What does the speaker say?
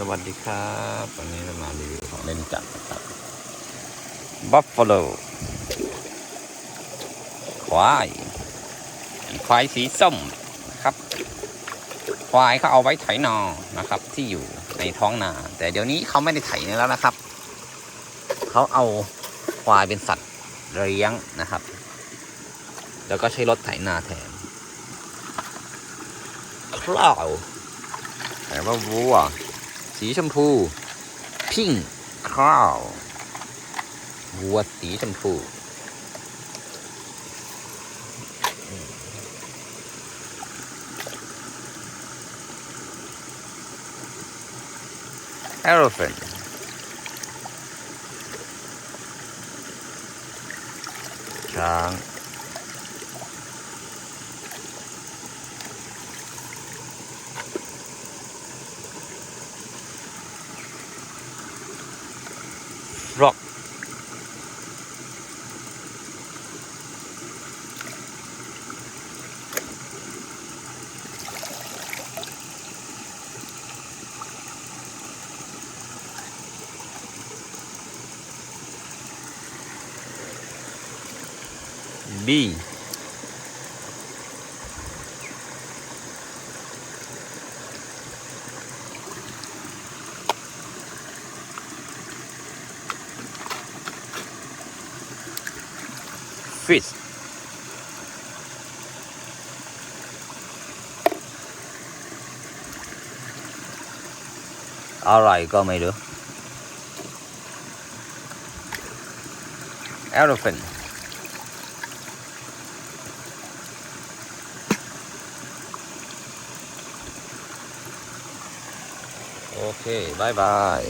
สวัสดีครับวันนี้เรามารีวิวของเล่นจักรนะครับบัฟฟาโลควายสีส้มครับควายเขาเอาไว้ไถนานะครับที่อยู่ในท้องนาแต่เดี๋ยวนี้เขาไม่ได้ไถแล้วนะครับเขาเอาควายเป็นสัตว์เลี้ยงนะครับแล้วก็ใช้รถไถนาแทนคลาวแต่ว่าวัวสีชมพูพิงคลาววัวสีชมพูelephant ช้างfrog บี fish อะไรก็ไม่รู้ elephant โอเคบายบาย